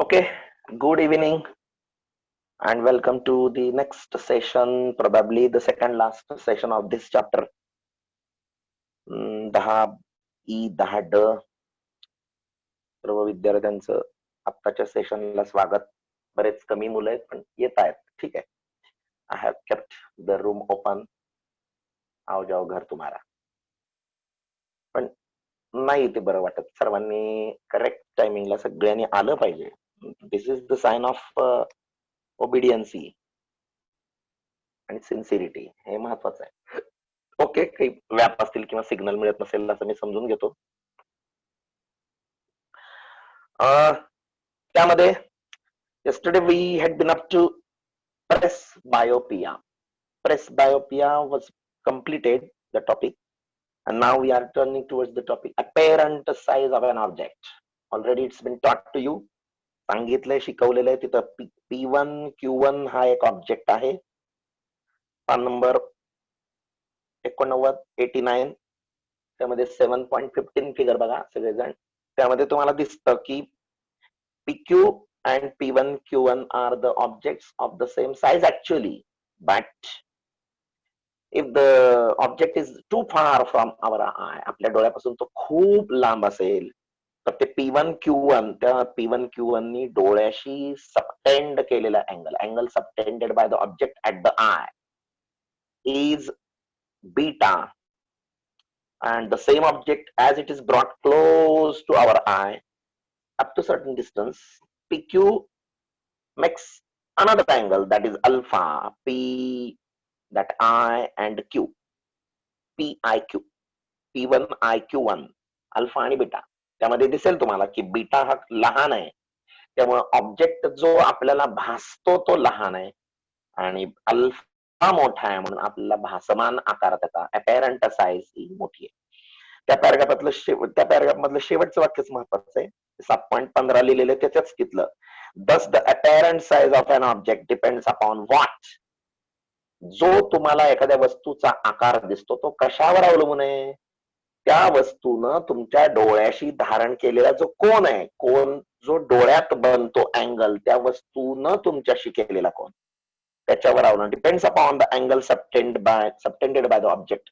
Okay, good evening and welcome to the next session, probably the second last session of this chapter. 10 सर्व विद्यार्थ्यांचं आत्ताच्या सेशनला स्वागत. बरेच कमी मुलं आहेत पण येत आहेत, ठीक आहे. I have kept the room open. आओ जाओ घर तुम्हारा. पण नाही ते बरं वाटत. सर्वांनी करेक्ट टायमिंगला सगळ्यांनी आलं पाहिजे. दिस इज द साइन ऑफ ओबिडियन्सी आणि सिन्सिरिटी. हे महत्वाचं आहे. ओके, काही व्याप असतील किंवा सिग्नल मिळत नसेल असं मी समजून घेतो. त्यामध्ये yesterday we had been up to presbyopia. Presbyopia was completed the topic, and now we are turning towards the topic apparent size of an object. Already it's been taught to you. सांगितलंय, शिकवलेलं आहे. तिथं P1 Q1 हा एक object आहे. पान number 89 त्यामध्ये 7.15 figure बघा सगळेजण. त्यामध्ये तुम्हाला दिसतं की PQ and P1 Q1 are the objects of the same size actually, but if the object is too far from our eye, आपल्या डोळ्यापासून तो खूप लांब असेल तर ते P1 Q1 त्या P1 Q1 नी डोळ्याशी सबटेंड केलेला angle subtended by the object at the I is beta, and the same object as it is brought close to our eye up to certain distance, PQ makes another angle that is alpha, P that I and Q, PIQ, P1 IQ1, alpha आणि beta. त्यामध्ये दिसेल तुम्हाला की beta हा लहान आहे, त्यामुळे object जो आपल्याला भासतो तो लहान आहे आणि अल्फा मोठा आहे म्हणून आपल्याला भासमान आकार त्याचा अपॅरंट साइज ही मोठी आहे. त्या पॅराग्राफ मधलं शेवटचं वाक्यच महत्वाचं आहे. 7.15 लिहिलेलं त्याच्याच तिथलं thus the apparent size of an object depends upon what. जो तुम्हाला एखाद्या वस्तूचा आकार दिसतो तो कशावर अवलंबून आहे? त्या वस्तूनं तुमच्या डोळ्याशी धारण केलेला जो कोन आहे, कोन जो डोळ्यात बनतो अँगल, त्या वस्तूनं तुमच्याशी केलेला कोन त्याच्यावर अवलंबून depends upon the angle subtended by the object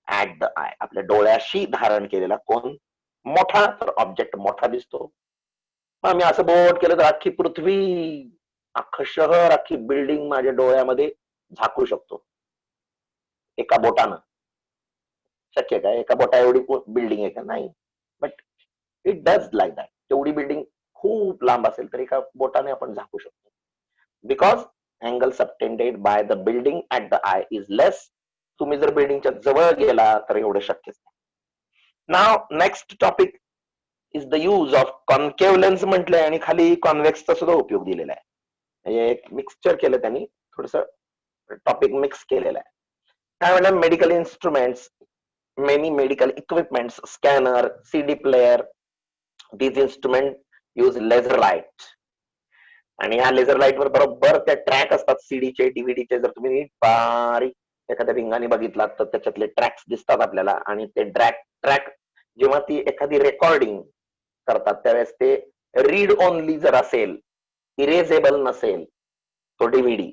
at the I. आपल्या डोळ्याशी धारण केलेला कोन मोठा तर ऑब्जेक्ट मोठा दिसतो. मग मी असं बोट केलं तर अख्खी पृथ्वी, अख्खं शहर, अख्खी बिल्डिंग माझ्या डोळ्यामध्ये झाकू शकतो एका बोटानं. शक्य काय? एका बोटा एवढी बिल्डिंग आहे का? नाही. But it does like that. तेवढी बिल्डिंग खूप लांब असेल तर एका बोटाने आपण झाकू शकतो. Because angle subtended by the building at the eye is less. तुम्ही जर बिल्डिंगच्या जवळ गेला तर एवढं शक्यच नाही. नाव next topic is the use of concave lens म्हटलंय आणि खाली कॉन्व्हेक्सचा सुद्धा उपयोग दिलेला आहे. म्हणजे एक मिक्सचर केलं त्यांनी, थोडस टॉपिक मिक्स केलेला आहे. काय म्हणतात? Medical instruments, many medical equipments, scanner, CD player, these instrument use laser light. आणि ह्या लेझर लाईट वर बरोबर त्या ट्रॅक असतात सीडीचे, डीव्हीडीचे. जर तुम्ही बारीक एखाद्या रिंगाने बघितलात तर त्याच्यातले ट्रॅक्स दिसतात आपल्याला. आणि ते ट्रॅक जेव्हा ती एखादी रेकॉर्डिंग करतात त्यावेळेस ते रीड ओनली जर असेल, इरेजेबल नसेल तो डीव्हीडी,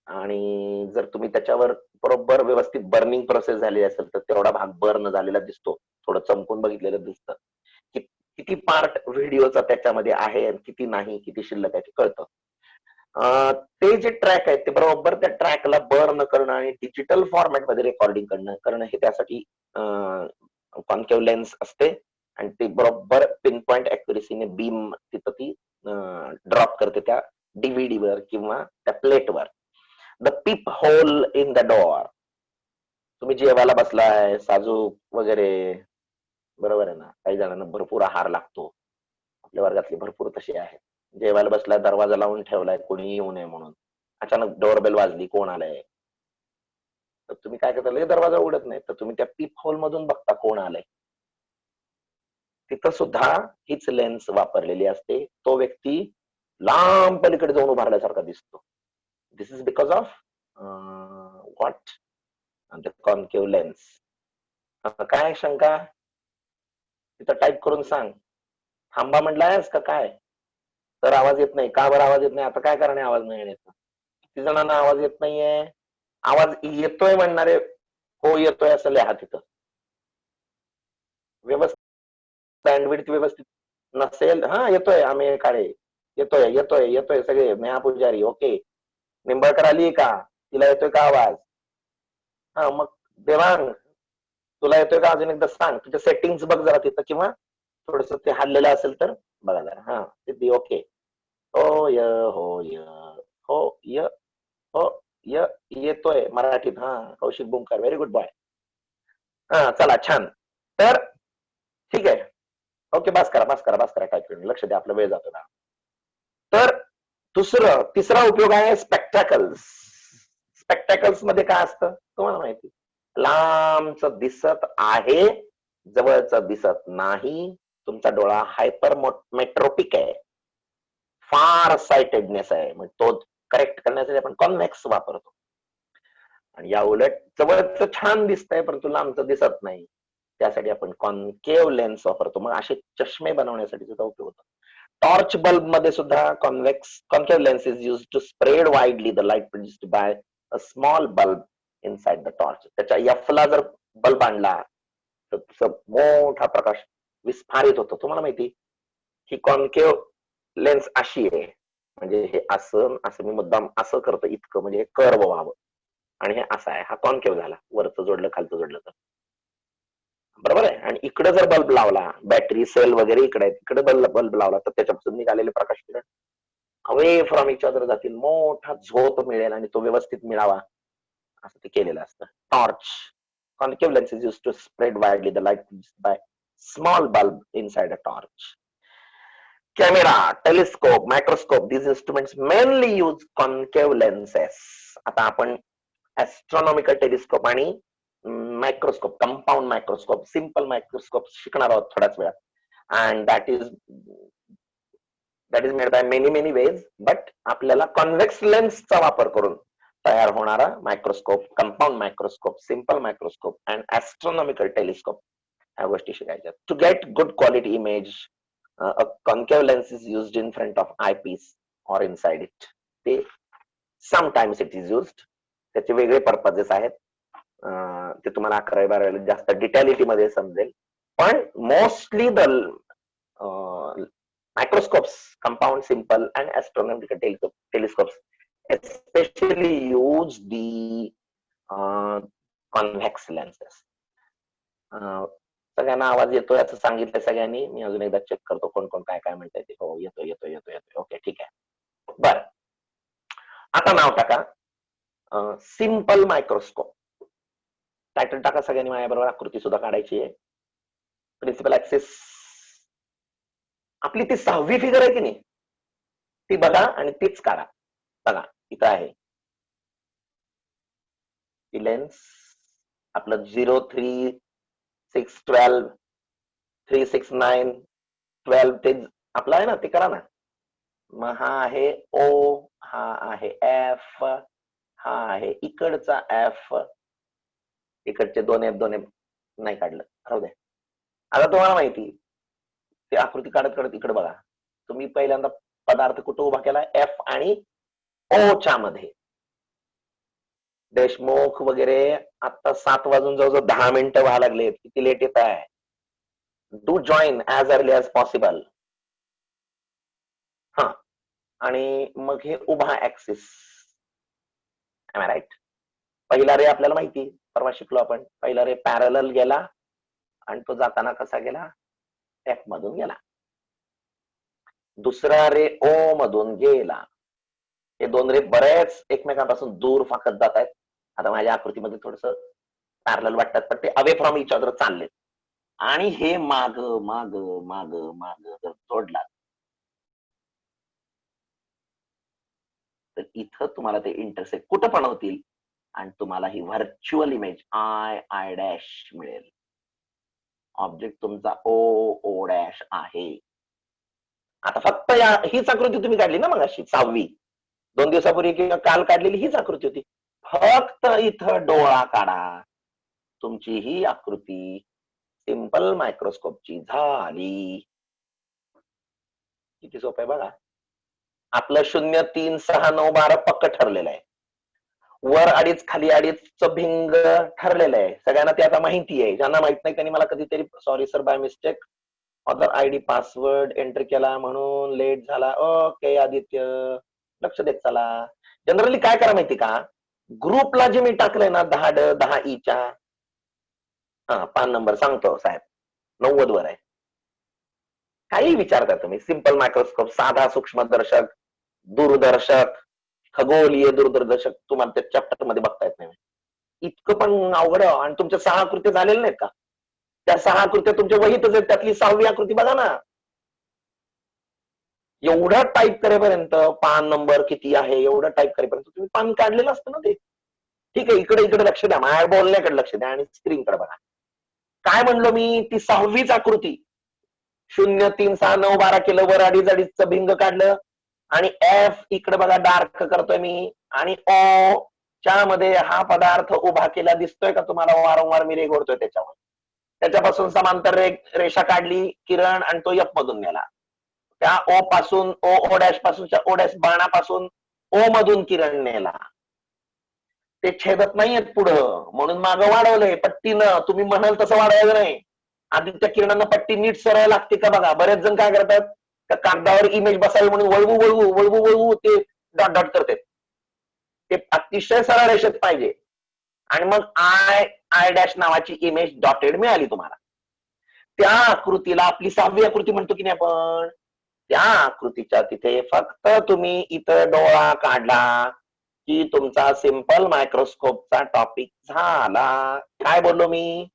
आणि जर तुम्ही त्याच्यावर बरोबर व्यवस्थित बर्निंग प्रोसेस झाली असेल तर तेवढा भाग बर्न झालेला दिसतो, थोडं चमकून बघितलेलं दिसतं. किती पार्ट व्हिडिओचा त्याच्यामध्ये आहे आणि किती नाही, किती शिल्लक आहे ते कळतं. ते जे ट्रॅक आहेत ते बरोबर त्या ट्रॅकला बर्न करणं आणि डिजिटल फॉर्मॅट मध्ये रेकॉर्डिंग करणं हे त्यासाठी कॉन्केव्ह लेन्स असते. आणि ते बरोबर पिन पॉइंट अॅक्युरेसीने बीम तिथं ती ड्रॉप करते त्या डीव्हीडीवर किंवा त्या प्लेटवर. The peephole in the door. तुम्ही जेवायला बसलाय साजूक वगैरे, बरोबर आहे ना? काही जणांना भरपूर आहार लागतो, आपल्या वर्गातले भरपूर तसे आहेत. जेवायला बसलाय, दरवाजा लावून ठेवलाय कोणी येऊ नये म्हणून. अचानक डोरबेल वाजली, कोण आलंय, तर तुम्ही काय करता? दरवाजा उघडत नाही, तर तुम्ही त्या पीप होल मधून बघता कोण आलंय. तिथं सुद्धा हीच लेन्स वापरलेली असते. तो व्यक्ती लांब पलीकडे जाऊन उभारल्यासारखा दिसतो. This is because of what? The concave lens. काय शंका? तिथं टाईप करून सांग. थांबा म्हटलायस का काय? तर आवाज येत नाही. का बरं आवाज येत नाही? आता काय करणे आवाज नाही येण्याचं? किती जणांना आवाज येत नाहीये? आवाज येतोय म्हणणारे हो येतोय असं लिहा तिथं. व्यवस्थित बँडविड्थ व्यवस्थित नसेल हा येतोय अमेय काळे, येतोय येतोय येतोय सगळे. नेहा पुजारी ओके. निंबाळकर आली का? तिला येतोय का आवाज? हा मग देवांग तुला येतोय का? अजून एकदा सांग. तुझ्या सेटिंग्स बघ जरा तिथं किंवा थोडस ते हल्लेलं असेल तर बघा जरा. हा सिद्धी ओके. हो य हो य हो य हो य येतोय मराठीत. हा कौशिक बुमकर व्हेरी गुड बॉय. हा चला छान. तर ठीक आहे. ओके बस करा बस करा बस करा. काय लक्ष द्या आपला वेळ जातो ना. तर तिसरा उपयोग आहे स्पेक्टॅकल्स. स्पेक्टॅकल्स मध्ये काय असतं तुम्हाला माहिती? लांबच दिसत आहे, जवळच दिसत नाही. तुमचा डोळा हायपर मेट्रोपिक आहे, फार साइटेडनेस आहे. मग तो करेक्ट करण्यासाठी आपण कॉन्व्हेक्स वापरतो. आणि या उलट जवळच छान दिसतंय परंतु लांबचं दिसत नाही, त्यासाठी आपण कॉन्केव्ह लेन्स वापरतो. मग असे चष्मे बनवण्यासाठी सुद्धा उपयोग होतो. टॉर्च बल्ब मध्ये सुद्धा concave lens is use to spread widely the light produced by a small bulb inside the torch. त्याच्या एफला जर बल्ब आणला तर मोठा प्रकाश विस्फारित होतो. तुम्हाला माहिती ही कॉन्केव्ह लेन्स अशी आहे, म्हणजे हे असं असं मी मुद्दाम असं करतो इतकं म्हणजे कर्व व्हावं. आणि हे असं आहे, हा कॉन्केव्ह झाला, वरचं जोडलं खालचं जोडलं तर बरोबर आहे. आणि इकडे जर बल्ब लावला, बॅटरी सेल वगैरे इकडे आहे, तिकडे बल्ब लावला तर त्याच्यापासून निघालेले प्रकाश किरण अवे फ्रॉम इच अदर जातील, मोठा झोत मिळेल आणि तो व्यवस्थित मिळावा असं ते केलेलं असतं. Torch concave lens is use to spread widely the light by small bulb inside a torch. Camera, telescope, microscope, these instruments mainly use concave lenses. आता आपण ऍस्ट्रॉनॉमिकल टेलिस्कोप आणि microscope, compound microscope, simple microscope शिकणार आहोत थोड्याच वेळात. And that is made by many ways. But आपल्याला convex लेन्सचा वापर करून तयार होणारा microscope, compound microscope, simple microscope and astronomical telescope ह्या गोष्टी शिकायच्या. To get good quality image a concave lens is used in front of eyepiece or inside it. ते sometimes it is used. त्याचे वेगळे पर्पजेस आहेत. ते तुम्हाला 11वी-12वीला जास्त डिटेलिटी मध्ये समजेल. पण mostly the microscopes, compound, simple and astronomical telescopes especially use the convex lenses. सगळ्यांना आवाज येतोय असं सांगितलं सगळ्यांनी. मी अजून एकदा चेक करतो कोण कोण काय काय म्हणताय ते. हो येतोय येतोय येतोय येतोय. ओके ठीक आहे. बर आता नाव टाका सिंपल मायक्रोस्कोप. टायटल टाका सगळ्यांनी माझ्याबरोबर. आकृती सुद्धा काढायची आहे. प्रिन्सिपल ऍक्सिस आपली ती 6वी फिगर आहे की नाही, ती बघा आणि तीच काढा. बघा इथं आहे ती लेन्स. आपलं 03612 36912 ते आपलं आहे ना, ते करा ना. मग हा आहे ओ, हा आहे एफ, हा आहे इकडचा एफ, इकडचे दोन एफ नाही काढलं, राहू दे. आता तुम्हाला माहिती ती आकृती काढत काढत इकडे बघा. तुम्ही पहिल्यांदा पदार्थ कुठं उभा केला? एफ आणि ओ च्या मध्ये. देशमुख वगैरे आता 7 वाजून जवळजवळ 10 मिनिटं व्हायला लागलेत. किती लेट येत आहे? Do join as early as possible. हा आणि मग हे उभा ऍक्सिस. राईट. पहिला रे आपल्याला माहिती, परवा शिकलो आपण. पहिला रे पॅरलल गेला आणि तो जाताना कसा गेला? एफ मधून गेला. दुसरा रे ओ मधून गेला. हे दोन रे बरेच एकमेकांपासून दूर फाकत जात आहेत. आता माझ्या आकृतीमध्ये थोडस पॅरलल वाटतात पण ते अवे फ्रॉम इच अदर चालले. आणि हे माग माग माग माग जर जोडला तर इथं तुम्हाला ते इंटरसेक्ट कुठं पण होतील आणि तुम्हाला ही व्हर्च्युअल इमेज आय डॅश मिळेल. ऑब्जेक्ट तुमचा ओ ओ डॅश आहे. आता फक्त हीच आकृती तुम्ही काढली ना मग अशी 6वी 2 दिवसापूर्वी किंवा काल काढलेली हीच आकृती होती. फक्त इथं डोळा काढा, तुमची ही आकृती सिंपल मायक्रोस्कोपची झाली. किती सोपं आहे बघा. आपलं 0 3 6 9 12 पक्क ठरलेलं आहे. वर अडीच खाली अडीचचं भिंग ठरलेलं आहे. सगळ्यांना ते आता माहिती आहे. ज्यांना माहित नाही त्यांनी मला कधीतरी sorry sir by mistake other ID password enter केला म्हणून लेट झाला. ओके आदित्य, लक्ष देत चला. जनरली काय करा माहिती का, ग्रुपला जे मी टाकलंय ना 10 ईच्या पान नंबर सांगतो साहेब, 90 वर आहे. काही विचारता तुम्ही, सिंपल मायक्रोस्कोप, साधा सूक्ष्मदर्शक, दूरदर्शक, खगोलीय दूरदर्शक, तुम्हाला त्या चॅप्टर मध्ये बघता येत नाही. इतकं पण अवघड आहे. आणि तुमच्या 6 आकृत्या झालेल्या नाहीत का? त्या 6 आकृत्या तुमच्या वहीतच आहेत, त्यातली 6वी आकृती बघा ना. एवढं टाईप करेपर्यंत पान नंबर किती आहे एवढं टाईप करेपर्यंत तुम्ही पान काढलेलं असतं ना ते. ठीक आहे, इकडे इकडे लक्ष द्या, माझ्या बोलण्याकडे लक्ष द्या आणि स्क्रीनकडे बघा. काय म्हणलो मी, ती 6वीच आकृती. 0 3 6 9 12 केलं, वर अडीच अडीचचं भिंग काढलं आणि एफ इकडे बघा डार्क करतोय मी, आणि ओ च्या मध्ये हा पदार्थ उभा केला दिसतोय का तुम्हाला, वारंवार मी रेघोडतोय त्याच्यावर. त्याच्यापासून समांतर रेषा काढली किरण आणि तो एफ मधून नेला. त्या ओ पासून ओ डॅश पासूनच्या ओ डॅश बाणापासून ओ मधून किरण नेला. ते छेदत नाहीयेत पुढं, म्हणून मागं वाढवलंय पट्टीनं. तुम्ही म्हणाल तसं वाढवायचं नाही. आदित्य किरणांना पट्टी नीट सरळ लागते का बघा. बरेच जण काय करतात, त्या कागदावर इमेज बसावी म्हणून वळवू वळवू वळवू वळवू ते डॉट डॉट करतात. ते अतिशय सरळ रेषेत पाहिजे. आणि मग आय डॅश नावाची इमेज डॉटेड मिळाली तुम्हाला. त्या आकृतीला आपली 6वी आकृती म्हणतो की नाही आपण, त्या आकृतीच्या तिथे फक्त तुम्ही इथं डोळा काढला की तुमचा सिंपल मायक्रोस्कोपचा टॉपिक झाला. काय बोललो मी?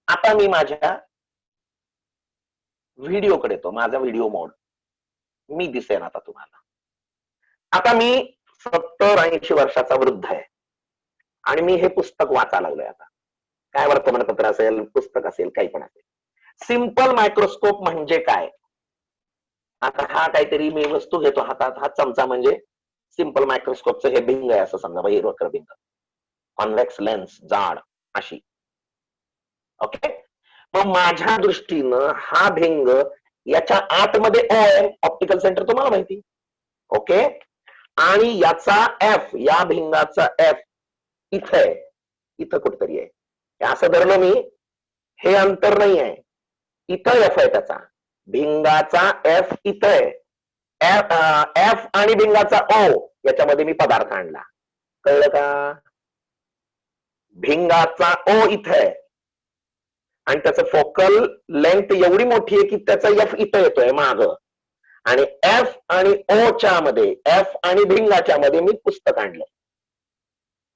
आता मी माझ्या व्हिडिओकडे येतो, माझा व्हिडिओ मोड. मी दिसेन आता तुम्हाला. आता मी 70-80 वर्षाचा वृद्ध आहे आणि मी हे पुस्तक वाचायला लागलोय. आता काय वर्तमानपत्र असेल, पुस्तक असेल, काही पण असेल. सिंपल मायक्रोस्कोप म्हणजे काय? आता हा काहीतरी मी वस्तू घेतो हातात, हा चमचा म्हणजे सिंपल मायक्रोस्कोपचं हे भिंग आहे असं समजा, बहिर्वक्र भिंग, कॉन्व्हेक्स लेन्स जाड अशी. ओके, मग माझ्या दृष्टीनं हा भिंग याच्या आतमध्ये ओ आहे, ऑप्टिकल सेंटर तुम्हाला माहिती. ओके, आणि याचा एफ, या भिंगाचा एफ इथं आहे, इथं कुठतरी आहे. असं धरलं मी, हे अंतर नाही आहे, इथं एफ आहे त्याचा. भिंगाचा एफ इथं आहे. एफ आणि भिंगाचा ओ याच्यामध्ये मी पदार्थ आणला. कळलं का? भिंगाचा ओ इथं आहे आणि त्याचं फोकल लेंथ एवढी मोठी आहे की त्याचा एफ इथं येतोय माग, आणि एफ आणि ओ च्या मध्ये, एफ आणि भिंगाच्या मध्ये मी पुस्तक आणलंय.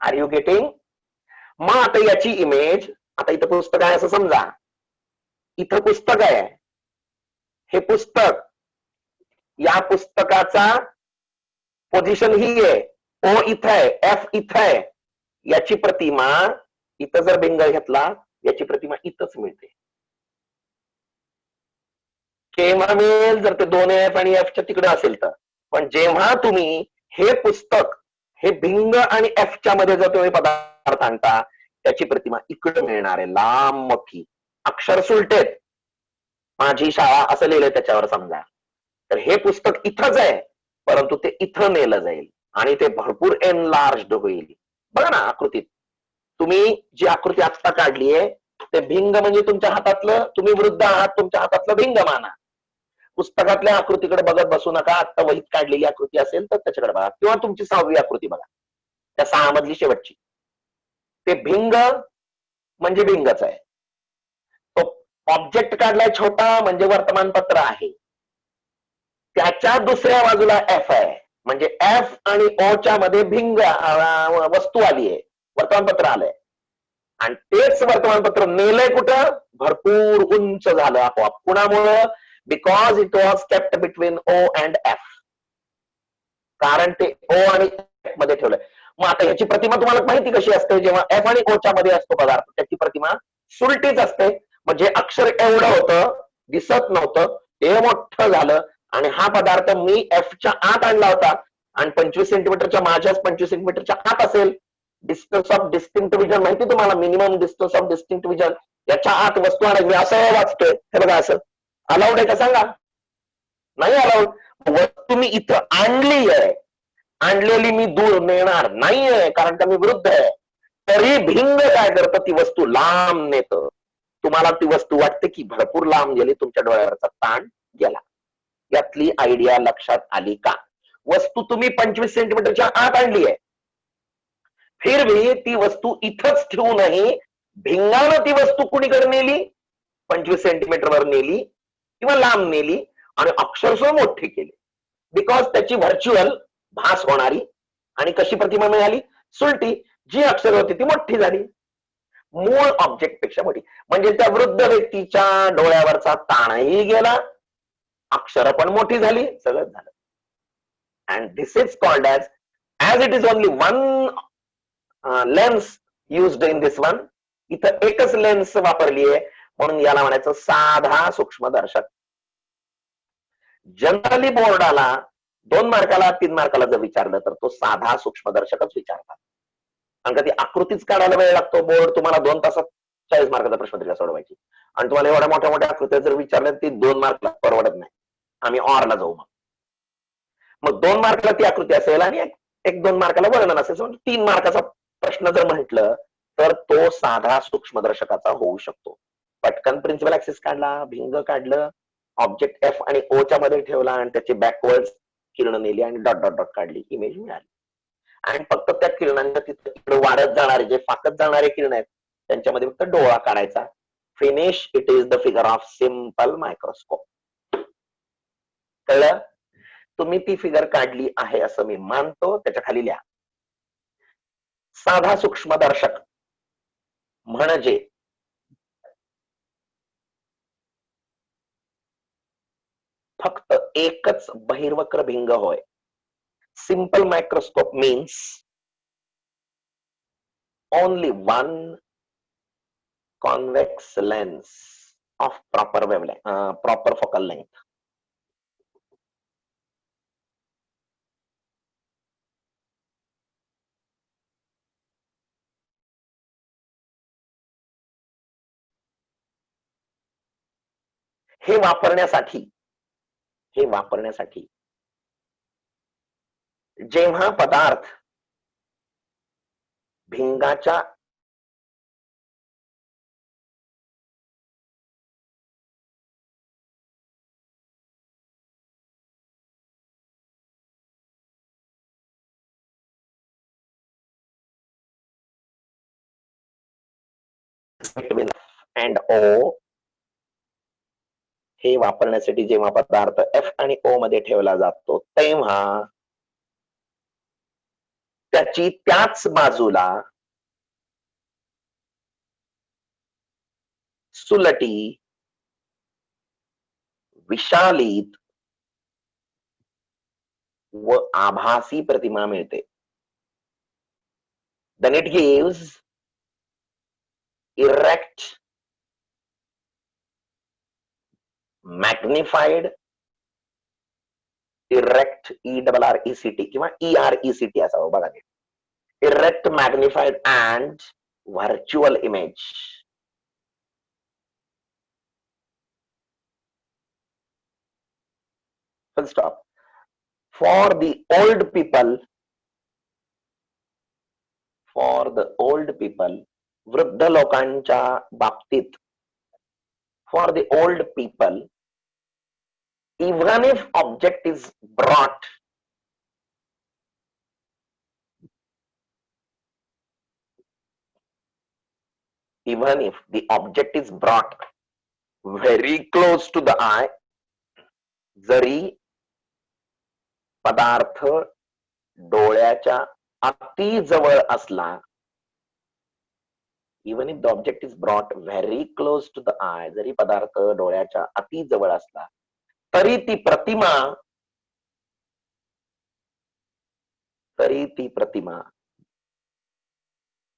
Are you getting? मग आता याची इमेज, आता इथं पुस्तक आहे असं समजा, इथं पुस्तक आहे. हे पुस्तक, या पुस्तकाचा पोझिशन ही आहे, ओ इथं आहे, एफ इथं आहे. याची प्रतिमा इथं जर भिंग घेतला, याची प्रतिमा इथंच मिळते. केव्हा मिळेल? जर ते 2 एफ आणि एफच्या तिकडे असेल तर. पण जेव्हा तुम्ही हे पुस्तक हे भिंग आणि एफच्या मध्ये जर तुम्ही पदार्थ आणता, त्याची प्रतिमा इकडे मिळणार आहे, लांब मोठी, अक्षर सुलटेत, माझी शाळा असं लिहिलंय त्याच्यावर समजा. तर हे पुस्तक इथंच आहे, परंतु ते इथं नेलं जाईल आणि ते भरपूर एनलार्ज्ड होईल. बघा ना आकृतीत, तुम्ही जी आकृती आता काढलीये ते भिंग म्हणजे तुमच्या हातातलं, तुम्ही वृद्ध आहात, तुमच्या हातातलं भिंग माना. पुस्तकातल्या आकृतीकडे बघत बसू नका. आता वहीत काढलेली आकृती असेल तर त्याच्याकडे बघा, किंवा तुमची 6वी आकृती बघा, त्या 6 मधली शेवटची. ते भिंग म्हणजे भिंगच आहे. तो ऑब्जेक्ट काढलाय छोटा म्हणजे वर्तमानपत्र आहे. त्याच्या दुसऱ्या बाजूला एफ आहे, म्हणजे एफ आणि ओ च्या मध्ये भिंग वस्तू आली आहे, वर्तमानपत्र आलंय. आणि तेच वर्तमानपत्र नेलंय कुठं? भरपूर उंच झालं आपोआप. कुणामुळं? Because it was kept between O and F. कारण ते ओ आणि एफ मध्ये ठेवलंय. मग आता ह्याची प्रतिमा तुम्हाला माहिती कशी असते? जेव्हा एफ आणि ओ च्या मध्ये असतो पदार्थ, त्याची प्रतिमा सुलटीच असते. म्हणजे अक्षर एवढं होतं, दिसत नव्हतं, ते मोठं झालं. आणि हा पदार्थ मी एफच्या आत आणला होता, आणि 25 सेंटीमीटरच्या, माझ्याच 25 सेंटीमीटरच्या आत असेल. डिस्टन्स ऑफ डिस्टिंक्ट विजन माहिती तुम्हाला, minimum distance of distinct vision, याच्या आत वस्तू आणायची. असं वाचतोय, हे बघा, असं अलाउड आहे का सांगा? नाही अलाउड. वस्तू मी इथं आणली आहे, आणलेली मी दूर नेणार नाहीये कारण का मी वृद्ध आहे, तरी भिंग काय करतं, ती वस्तू लांब नेतं. तुम्हाला ती वस्तू वाटते की भरपूर लांब गेली, तुमच्या डोळ्यावरचा ताण गेला. यातली आयडिया लक्षात आली का? वस्तू तुम्ही 25 सेंटीमीटरच्या आत आणली आहे, फिर भी ती वस्तू इथंच ठेवूनही भिंगानं ती वस्तू कुणीकडे नेली, 25 सेंटीमीटरवर नेली किंवा लांब नेली आणि अक्षरशः मोठी केली. बिकॉज त्याची व्हर्च्युअल भास होणारी आणि कशी प्रतिमा मिळाली, सुलटी, जी अक्षर होती ती मोठी झाली, मूळ ऑब्जेक्ट पेक्षा मोठी. म्हणजे त्या वृद्ध व्यक्तीच्या डोळ्यावरचा ताणही गेला, अक्षर पण मोठी झाली, सगळं झालं. And this is called as it is only one lens used in this one, इथं एकच लेन्स वापरली आहे म्हणून याला म्हणायचं साधा सूक्ष्मदर्शक. जनरली बोर्डाला 2 मार्काला 3 मार्काला जर विचारलं तर तो साधा सूक्ष्मदर्शकच विचारतात, कारण का ती आकृतीच काढायला वेळ लागतो. बोर्ड तुम्हाला 2 तासात 40 मार्काचा प्रश्नपत्रिका सोडवायची आणि तुम्हाला एवढ्या मोठ्या मोठ्या आकृत्या जर विचारल्या ती 2 मार्कला परवडत नाही. आम्ही ऑरला जाऊ मग 2 मार्कला ती आकृती असेल आणि 1-2 मार्काला वर्णन असेल. 3 मार्काचा प्रश्न जर म्हटलं तर तो साधा सूक्ष्मदर्शकाचा होऊ शकतो. पटकन प्रिन्सिपल ऍक्सिस काढला, भिंग काढलं, ऑब्जेक्ट एफ आणि ओ च्या मध्ये ठेवला आणि त्याची बॅकवर्ड किरण नेली आणि डॉट डॉट डॉट काढली, इमेज मिळाली. आणि फक्त त्या किरणांच्या तिथे वाढत जाणारे जे फाकत जाणारे किरण आहेत त्यांच्यामध्ये फक्त डोळा काढायचा. Finish, it is the figure of simple microscope. कळलं? तुम्ही ती फिगर काढली आहे असं मी मानतो. त्याच्या खाली लिहा, साधा सूक्ष्मदर्शक म्हणजे फक्त एकच बहिर्वक्र भिंग होय. Simple microscope means only one convex lens of proper wavelength, proper focal length. हे वापरण्यासाठी जेव्हा पदार्थ भिंगाच्या अँड ओ, हे वापरण्यासाठी जेव्हा पदार्थ एफ आणि ओ मध्ये ठेवला जातो तेव्हा त्याची त्याच बाजूला सुलटी, विशालित व आभासी प्रतिमा मिळते. Then it gives erect, magnified, erect, ERRECT किंवा ERECT असावं बघा, erect, magnified and virtual image. Full stop. For the old people, वृद्ध लोकांच्या बाबतीत, for the old people, even if object is brought, even if the object is brought very close to the eye, जरी पदार्थ डोळ्याच्या अति जवळ असला, even if the object is brought very close to the eye, जरी पदार्थ डोळ्याच्या अति जवळ असला तरी ती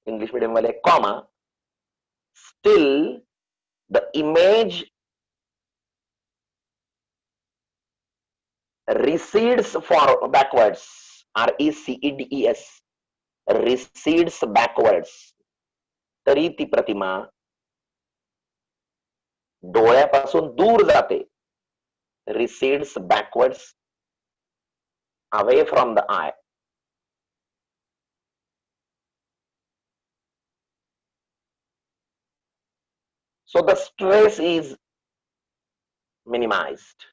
इंग्लिश मीडियम वाले comma, still the image recedes backwards, RECEDES, recedes backwards, तरी ती प्रतिमा डोळ्यापासून दूर जाते. recedes backwards away from the eye. So the stress is minimized.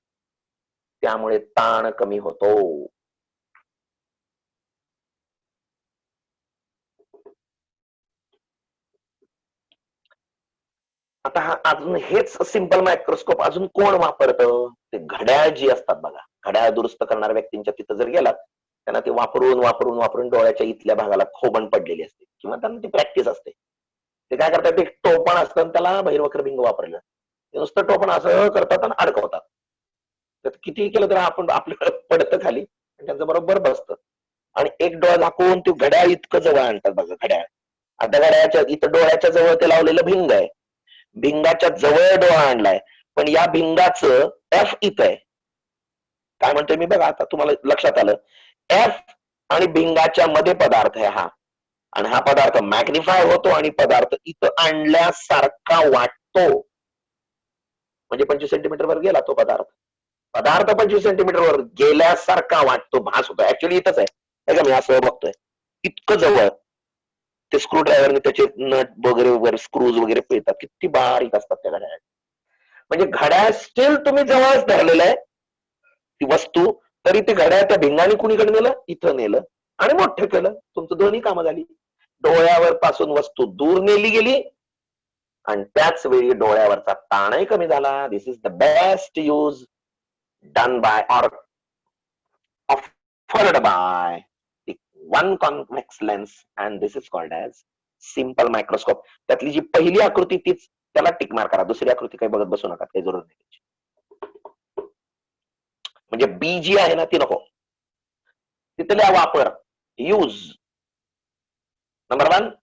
त्यामुळे ताण कमी होतो. आता हा अजून हेच सिंपल मायक्रोस्कोप अजून कोण वापरतं? ते घड्याळ जी असतात बघा, घड्याळ दुरुस्त करणाऱ्या व्यक्तींच्या तिथं जर गेलात, त्यांना ते वापरून वापरून वापरून डोळ्याच्या इथल्या भागाला खोबण पडलेली असते किंवा त्यांना ती प्रॅक्टिस असते. ते काय करतात, ते टोपण असतं आणि त्याला बहिर्वक्र भिंग वापरलं. ते नुसतं टोपण असं करतात आणि अडकवतात. तर कितीही केलं तर आपण आपल्याकडे पडतं खाली आणि त्यांचं बरोबर बसतं. आणि एक डोळा झाकून ते घड्याळ इतकं जवळ आणतात बघा घड्याळ. आता घड्याळाच्या इथं डोळ्याच्या जवळ ते लावलेलं भिंग आहे. भिंगाच्या जवळ डोळा आणलाय, पण या भिंगाचं एफ इथं आहे. काय म्हणतोय मी बघा, आता तुम्हाला लक्षात आलं. एफ आणि भिंगाच्या मध्ये पदार्थ आहे हा, आणि हा पदार्थ मॅग्निफाय होतो आणि पदार्थ इथं आणल्यासारखा वाटतो. म्हणजे 25 सेंटीमीटर वर गेला तो पदार्थ, 25 सेंटीमीटर वर गेल्यासारखा वाटतो, भास होतो. ऍक्च्युली इथंच आहे का, मी असं बघतोय इतकं जवळ. ते स्क्रू ड्रायव्हरने त्याचे नट वगैरे वगैरे स्क्रूज वगैरे पिळतात, किती बारीक असतात त्या घड्याळात. म्हणजे घड्याळ स्टील तुम्ही जवळच धरलेलं आहे ती वस्तू, तरी ते घड्याळ त्या भिंगाने कुणीकडे नेलं, इथं नेलं आणि मोठं केलं. तुमचं दोन्ही कामं झाली. डोळ्यावर पासून वस्तू दूर नेली गेली आणि त्याच वेळी डोळ्यावरचा ताणही कमी झाला. This is the best use done by or offered by one convex lens, and this is called as simple microscope. त्यातली जी पहिली आकृती तीच त्याला टिक मार्क करा, दुसरी आकृती काही बघत बसू नका, काही जरूर नाही. म्हणजे बी जी आहे ना ती नको. तिथल्या वापर, use number 1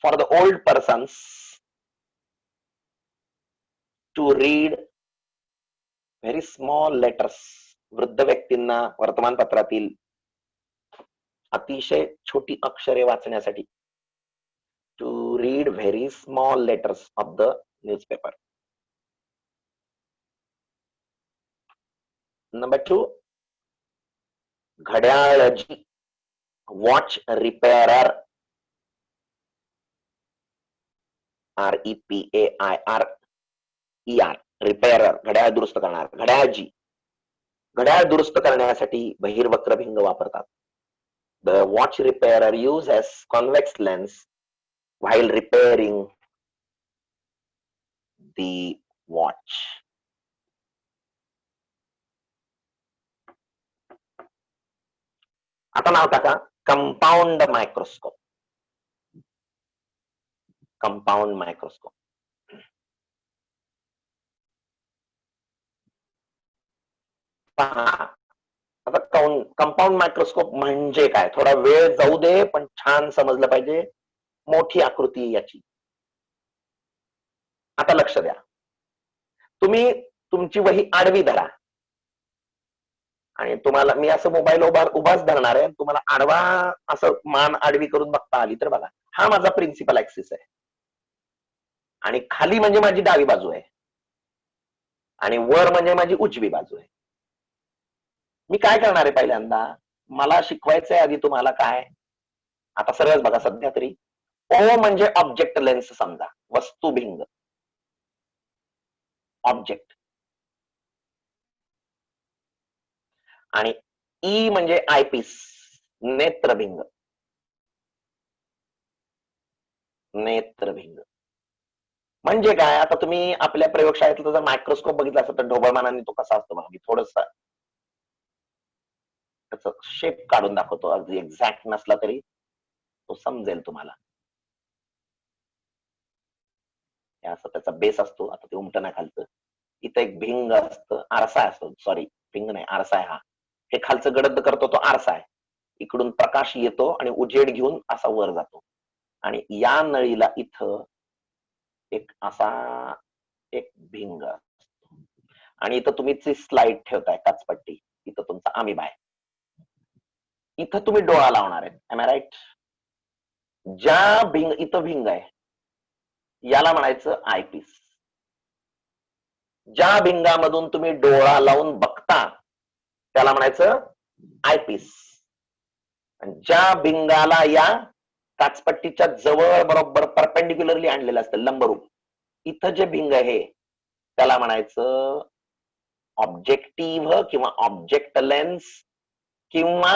for the old persons to read very small letters. वृद्ध व्यक्तींना वर्तमानपत्रातील अतिशय छोटी अक्षरे वाचण्यासाठी. To read very small letters of the newspaper. Number 2 घड्याळजी, watch repairer, REPAIR ER, repairer, घड्याळ दुरुस्त करणार. घड्याळजी, घड्याळ दुरुस्त करण्यासाठी बहिर्वक्र भिंग वापरतात. The watch repairer uses convex lens while repairing the watch. आता नाव टाका कंपाऊंड मायक्रोस्कोप. Compound microscope. आता कंपाऊंड मायक्रोस्कोप म्हणजे काय, थोडा वेळ जाऊ दे पण छान समजलं पाहिजे. मोठी आकृती याची. आता लक्ष द्या, तुम्ही तुमची वही आडवी धरा आणि तुम्हाला मी असं मोबाईल उभाच धरणार आहे, तुम्हाला आडवा असं मान आडवी करून बघता आली तर बघा, हा माझा प्रिन्सिपल ऍक्सिस आहे आणि खाली म्हणजे माझी डावी बाजू आहे आणि वर म्हणजे माझी उजवी बाजू आहे. मी काय करणार आहे, पहिल्यांदा मला शिकवायचंय आधी तुम्हाला काय. आता सरळ बघा, सध्या तरी ओ म्हणजे ऑब्जेक्ट लेन्स समजा, वस्तुभिंग ऑब्जेक्ट, आणि ई म्हणजे आयपीस नेत्रभिंग. नेत्रभिंग म्हणजे काय, आता तुम्ही आपल्या प्रयोगशाळेतला जर मायक्रोस्कोप बघितला असेल तर ढोबळमानाने तो कसा असतो बघा, मी थोडस त्याचा शेप काढून दाखवतो, अगदी एक्झॅक्ट नसला तरी तो समजेल तुम्हाला. असं त्याचा बेस असतो, आता ते उमटं नाही खालचं. इथं एक भिंग असतं, आरसा असतो, सॉरी भिंग नाही आरसा आहे हा. हे खालचं गडद करतो तो आरसा आहे. इकडून प्रकाश येतो आणि उजेड घेऊन असा वर जातो आणि या नळीला इथं एक असा एक भिंग असतो आणि इथं तुम्ही स्लाइड ठेवताय काचपट्टी, इथं तुमचा अमिबा आहे, इथं तुम्ही डोळा लावणार आहे. Am I right. ज्या भिंग इथं भिंग आहे याला म्हणायचं आयपीस. ज्या भिंगामधून तुम्ही डोळा लावून बघता त्याला म्हणायचं आयपीस. ज्या भिंगाला या काचपट्टीच्या जवळ बरोबर परपेंडिक्युलरली आणलेलं असतं लंबरूप, इथं जे भिंग आहे त्याला म्हणायचं ऑब्जेक्टिव्ह किंवा ऑब्जेक्ट लेन्स किंवा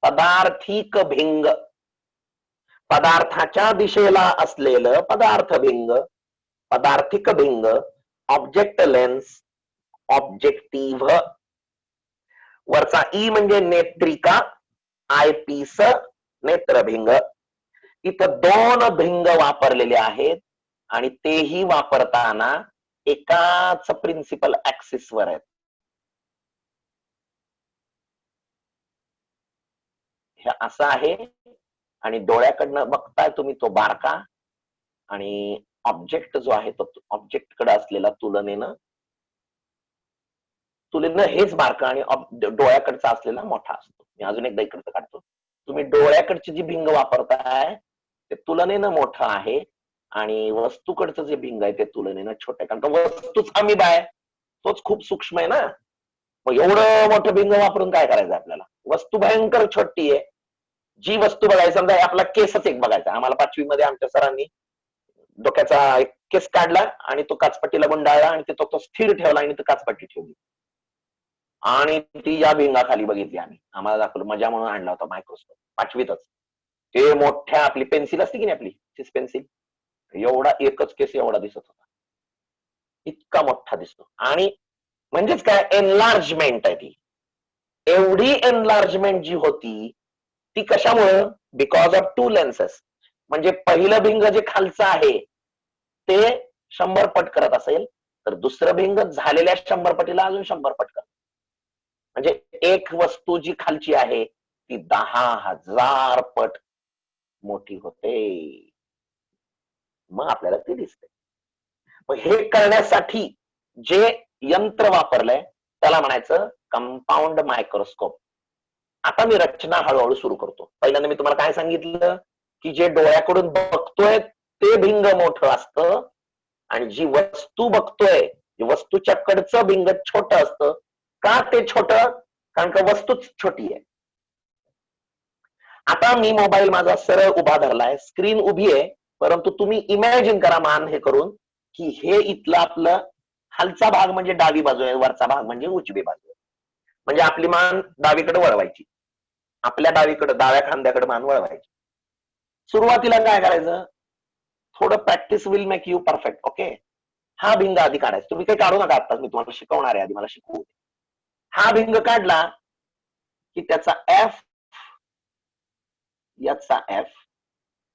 पदार्थिक भिंग. पदार्थाच्या दिशेला असलेलं पदार्थ भिंग, पदार्थिक भिंग, ऑब्जेक्ट लेन्स, ऑब्जेक्टिव्ह. वरचा ई म्हणजे नेत्रिका, आयपीस नेत्रभिंग. इथं दोन भिंग वापरलेले आहेत आणि तेही वापरताना एकाच प्रिन्सिपल ऍक्सिस वर आहेत. हे असं आहे आणि डोळ्याकडनं बघताय तुम्ही तो बारका आणि ऑब्जेक्ट जो आहे तो ऑब्जेक्ट कडे असलेला तुलनेनं हेच बारका आणि डोळ्याकडचा असलेला मोठा असतो. मी अजून एकदा इकडचं काढतो. तुम्ही डोळ्याकडची जी भिंग वापरताय ते तुलनेनं मोठं आहे आणि वस्तूकडचं जे भिंग आहे ते तुलनेनं छोटं आहे. कारण का वस्तूच अमिबा आहे, तोच खूप सूक्ष्म आहे ना. मग एवढं मोठं भिंग वापरून काय करायचं आपल्याला? वस्तू भयंकर छोटी आहे. जी वस्तू बघायची, समजा आपला केसच एक बघायचा. आम्हाला 5वी मध्ये आमच्या सरांनी डोक्याचा एक केस काढला आणि तो काचपट्टीला गुंडाळला आणि तो स्थिर ठेवला आणि काचपट्टी ठेवली आणि ती या भिंगाखाली बघितली आम्ही. आम्हाला दाखवलं, मजा म्हणून आणला होता मायक्रोस्कोप 5वीतच. ते मोठ्या आपली पेन्सिल असते की नाही आपली सिस पेन्सिल, एवढा एकच केस एवढा दिसत होता, इतका मोठा दिसतो. आणि म्हणजेच काय एनलार्जमेंट आहे ती. एवढी एनलार्जमेंट जी होती ती कशामुळं? Because of two lenses. म्हणजे पहिलं भिंग जे खालचं आहे ते 100 पट करत असेल तर दुसरं भिंग झालेल्या 100 पटीला अजून 100 पट करत. म्हणजे एक वस्तू जी खालची आहे ती 10,000 पट मोठी होते, मग आपल्याला ती दिसते. मग हे करण्यासाठी जे यंत्र वापरलंय त्याला म्हणायचं कंपाऊंड मायक्रोस्कोप. आता मी रचना हळूहळू सुरू करतो. पहिल्यांदा मी तुम्हाला काय सांगितलं की जे डोळ्याकडून बघतोय ते भिंग मोठं असतं आणि जी वस्तू बघतोय वस्तूच्या कडचं भिंग छोट असतं. का ते छोट? कारण का वस्तूच छोटी आहे. आता मी मोबाईल माझा सरळ उभा धरलाय, स्क्रीन उभी आहे, परंतु तुम्ही इमॅजिन करा मान हे करून की हे इथलं आपलं खालचा भाग म्हणजे डावी बाजू आहे, वरचा भाग म्हणजे उजवी बाजू आहे. म्हणजे आपली मान डावीकडे वळवायची, आपल्या डावीकडे डाव्या खांद्याकडे मान वळवायची. सुरुवातीला काय करायचं? थोडं practice will make you perfect. Okay, हा भिंग आधी काढायचा. तुम्ही काही काढू नका, आता मी तुम्हाला शिकवणार आहे, आधी मला शिकवू. हा भिंग काढला की त्याचा एफ, याचा एफ,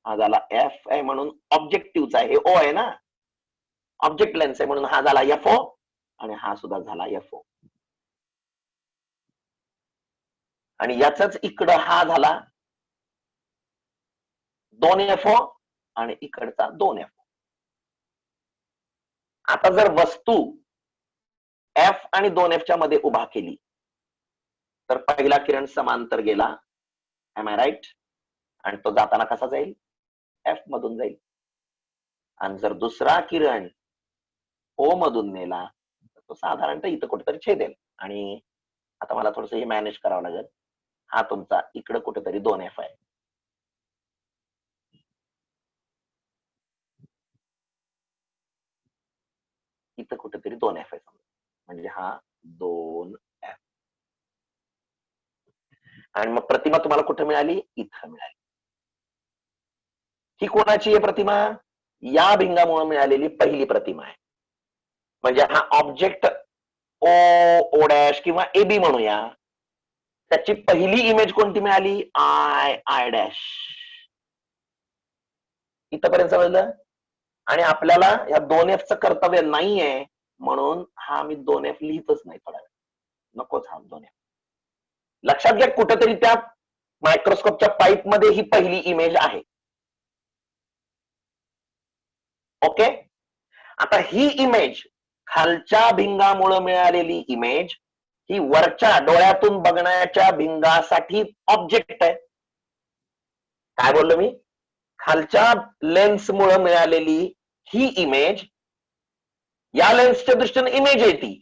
हा झाला एफ आहे म्हणून ऑब्जेक्टिव्हचा आहे, हे ओ आहे ना, ऑब्जेक्ट लेन्स आहे म्हणून हा झाला एफ ओ आणि हा सुद्धा झाला एफ ओ. आणि याचाच इकडं हा झाला 2 एफ ओ आणि इकडचा 2 एफ ओ. आता जर वस्तू एफ आणि 2 एफ च्या मध्ये उभा केली तर पहिला किरण समांतर गेला, एम आय राईट? आणि तो जाताना कसा जाईल? एफ मधून जाईल. आणि जर दुसरा किरण ओ मधून नेला तर तो साधारणतः इथं कुठेतरी छेदेल. आणि आता मला थोडस हे मॅनेज करावं लागेल. हा तुमचा इकडं कुठेतरी 2 एफ आहे, इथं कुठेतरी 2 एफ आहे, म्हणजे हा 2 एफ. आणि मग प्रतिमा तुम्हाला कुठे मिळाली? इथं मिळाली. ही कोणाची आहे प्रतिमा? या भिंगामुळे मिळालेली पहिली प्रतिमा आहे. म्हणजे हा ऑब्जेक्ट ओ, ओ डॅश किंवा एबी म्हणूया, त्याची पहिली इमेज कोणती मिळाली? I, I dash. इथपर्यंत समजलं? आणि आपल्याला या 2 एफ चं कर्तव्य नाहीये म्हणून हा मी 2 एफ लिहितच नाही थोडा वेळ, नकोच हा 2 एफ. लक्षात घ्या कुठेतरी त्या मायक्रोस्कोपच्या पाईप मध्ये ही पहिली इमेज आहे. ओके, आता ही इमेज खालच्या भिंगामुळे मिळालेली इमेज ही वरच्या डोळ्यातून बघण्याच्या भिंगासाठी ऑब्जेक्ट आहे. काय बोललो मी? खालच्या लेन्स मुळे मिळालेली ही इमेज या लेन्सच्या दृष्टीने इमेज आहे ती,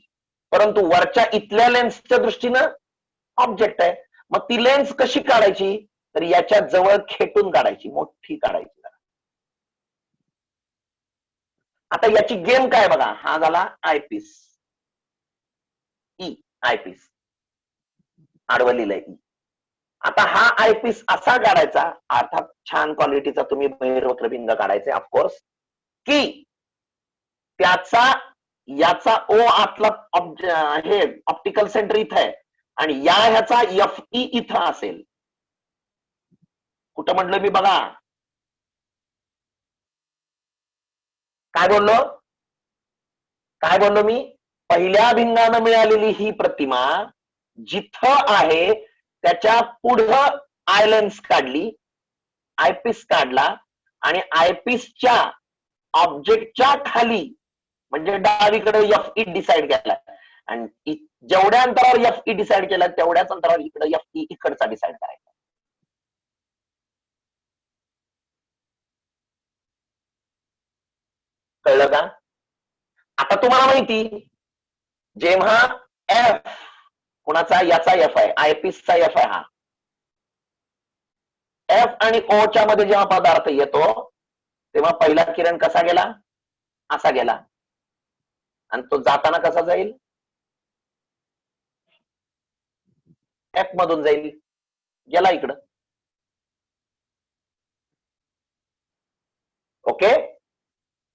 परंतु वरच्या इथल्या लेन्सच्या दृष्टीनं ऑब्जेक्ट आहे. मग ती लेन्स कशी काढायची, तर याच्या जवळ खेटून काढायची, मोठी काढायची. आता याची गेम काय बघा, हा झाला आयपीस, ई आयपीस आडवं लिहिलंय ई. आता हा आयपीस असा काढायचा, अर्थात छान क्वालिटीचा तुम्ही बहिर्वक्रभिंग काढायचे ऑफकोर्स, की त्याचा याचा ओ आतला हे ऑप्टिकल सेंटर इथं आहे आणि या ह्याचा एफ ई इथं असेल. कुठं म्हटलं मी बघा, काय बोललो मी, पहिल्या भिंगानं मिळालेली ही प्रतिमा जिथं आहे त्याच्या पुढं आय लेन्स काढली, आयपीस काढला आणि आयपीसच्या ऑब्जेक्टच्या खाली म्हणजे डावीकडे एफ ई डिसाइड केला आणि जेवढ्या अंतरावर एफ ई डिसाइड केला तेवढ्याच अंतरावर इकडे एफ ई इकडचा डिसाइड करायचा. कळलं का? आता तुम्हाला माहिती, जेव्हा एफ कुणाचा, याचा एफ आहे, आयपीसचा एफ आहे हा, एफ आणि ओ च्या मध्ये जेव्हा पदार्थ येतो तेव्हा पहिला किरण कसा गेला, असा गेला, आणि तो जाताना कसा जाईल, एफ मधून जाईल, गेला इकडं. ओके.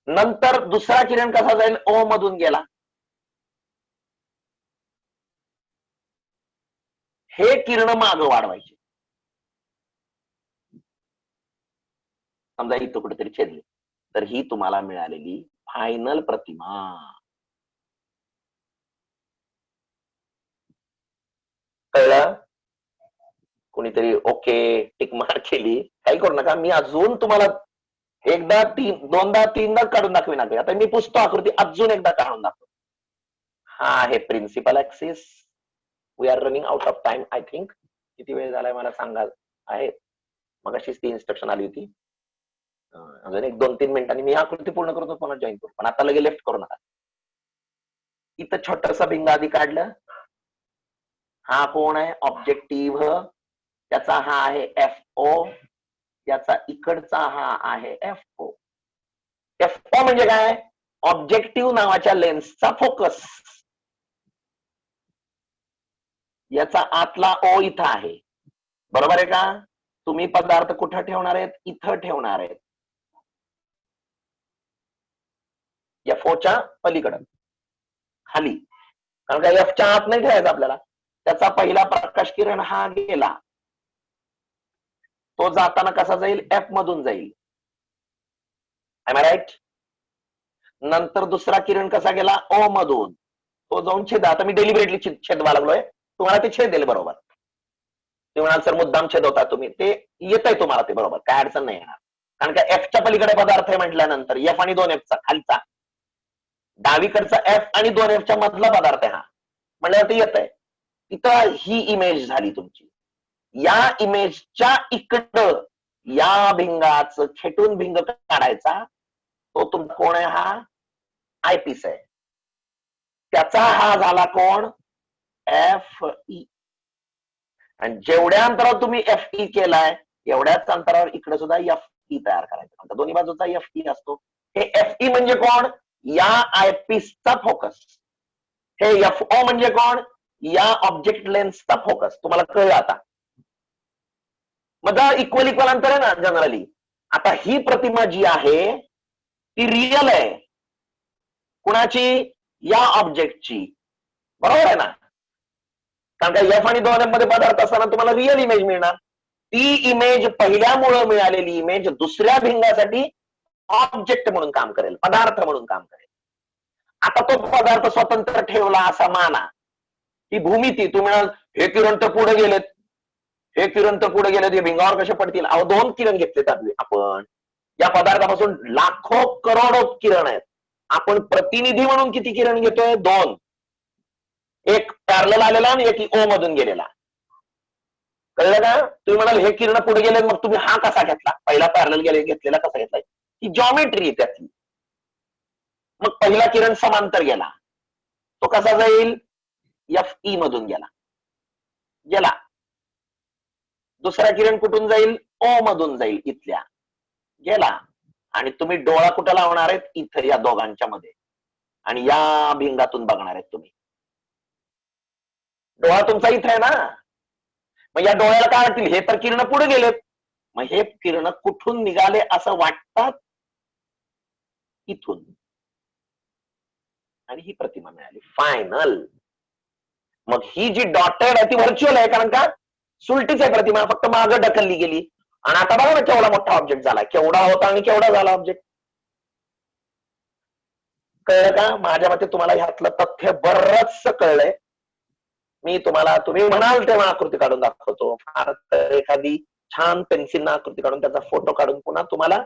नंतर दुसरा किरण कसा जाईल, ओ मधून गेला. हे किरण मागं वाढवायचे. समजा इथं कुठेतरी छेदले, तर ही तुम्हाला मिळालेली फायनल प्रतिमा. कळलं? कोणीतरी ओके टिक मार्क केली, काही करू नका, मी अजून तुम्हाला एकदा दोनदा तीनदा काढून दाखवी ना. आता मी पुसतो आकृती, अजून एकदा काढून दाखवतो. हा आहे principal axis. We are running out of time I think. किती वेळ झालाय मला सांगा. आहे मग अशीच ती इन्स्ट्रक्शन आली होती. अजून एक 2-3 मिनिटांनी मी आकृती पूर्ण करतो, पुन्हा जॉईन करू, पण आता लगे लेफ्ट करू नका. इथं छोटस भिंग आधी काढलं. हा कोण आहे, ऑब्जेक्टिव्ह, त्याचा हा आहे एफ ओ, याचा इकडचा हा आहे एफ ओ. एफ ओ म्हणजे काय, ऑब्जेक्टिव्ह नावाच्या लेन्सचा फोकस. याचा आतला ओ इथं आहे, बरोबर आहे का? तुम्ही पदार्थ कुठं ठेवणार आहेत, इथं ठेवणार आहेत, एफ ओच्या पलीकडं खाली, कारण का एफच्या आत नाही ठेवायचं आपल्याला. त्याचा पहिला प्रकाश किरण हा गेला, तो जाताना कसा जाईल, एफ मधून जाईल. Am I right? नंतर दुसरा किरण कसा गेला, ओ मधून, तो जाऊन छेद. आता मी डेलिबरेटली छेदवा लागलोय, तुम्हाला ते छेदेल बरोबर. ते म्हणाल सर मुद्दाम छेद होता तुम्ही, ते येत आहे तुम्हाला ते बरोबर, काय अडचण नाही येणार. कारण का एफच्या पलीकडे पदार्थ आहे म्हटल्यानंतर एफ आणि 2Fचा खालचा, डावीकडचा एफ आणि 2Fच्या मधला पदार्थ आहे हा, म्हणल्यावर ते येत आहे. इथं ही इमेज झाली तुमची. या इमेजच्या इकडं या भिंगाचं खेटून भिंग काढायचा, तो तुमचा कोण आहे, हा आयपीस आहे. त्याचा हा झाला कोण, एफ ई. आणि जेवढ्या अंतरावर तुम्ही एफ ई केलाय एवढ्याच अंतरावर इकडे सुद्धा एफ ई तयार करायचं. दोन्ही बाजूचा एफ ई असतो. हे एफ ई म्हणजे कोण, या आयपीसचा फोकस. हे एफ ओ म्हणजे कोण, या ऑब्जेक्ट लेन्सचा फोकस. तुम्हाला कळलं आता? मग इक्वल इक्वल अंतर आहे ना जनरली. आता ही प्रतिमा जी आहे ती रिअल आहे, कुणाची, या ऑब्जेक्टची, बरोबर आहे ना? कारण का एफ आणि 2F मध्ये पदार्थ असताना तुम्हाला रिअल इमेज मिळणार. ती इमेज पहिल्यामुळे मिळालेली इमेज दुसऱ्या भिंगासाठी ऑब्जेक्ट म्हणून काम करेल, पदार्थ म्हणून काम करेल. आता तो पदार्थ स्वतंत्र ठेवला असा माना, ती भूमिती, तुम्ही म्हणाल हे किरण तर पुढे गेलेत, हे किरण तर पुढे गेलेत, हे भिंगावर कसे पडतील. अहो 2 किरण घेतलेत आपण. या पदार्थापासून लाखो करोडो किरण आहेत. आपण प्रतिनिधी म्हणून किती किरण घेतोय, 2. एक पॅरलल आलेला आणि एक ओ मधून गेलेला. कळलं का? तुम्ही म्हणाल हे किरण पुढे गेले, मग तुम्ही हा कसा घेतला, पहिला पॅरलल घेतलेला कसा घेतलाय, ही जॉमेट्री आहे त्यातली. मग पहिला किरण समांतर गेला, तो कसा जाईल? FE मधून गेला. दुसरा किरण कुठून जाईल? O मधून जाईल, इथल्या गेला. आणि तुम्ही डोळा कुठं लावणार आहेत? इथं, या दोघांच्या मध्ये. आणि या भिंगातून बघणार आहेत तुम्ही. डोळा तुमचा इथं आहे ना, मग या डोळ्याला काय वाटतील? हे तर किरण पुढे गेलेत, मग हे किरण कुठून निघाले असं वाटतात? इथून. आणि ही प्रतिमा मिळाली फायनल. मग ही जी डॉटेड आहे ती व्हर्च्युअल आहे, कारण का सुलटीच आहे प्रतिमा, फक्त मागं ढकलली गेली. आणि आता बघा ना केवढा मोठा ऑब्जेक्ट झाला, केवढा होता आणि केवढा झाला ऑब्जेक्ट. कळलं का? माझ्या मते तुम्हाला ह्यातलं तथ्य बरंच कळलंय. मी तुम्हाला, तुम्ही म्हणाल तेव्हा आकृती काढून दाखवतो. फार तर एखादी छान पेन्सिलनं आकृती काढून त्याचा फोटो काढून पुन्हा तुम्हाला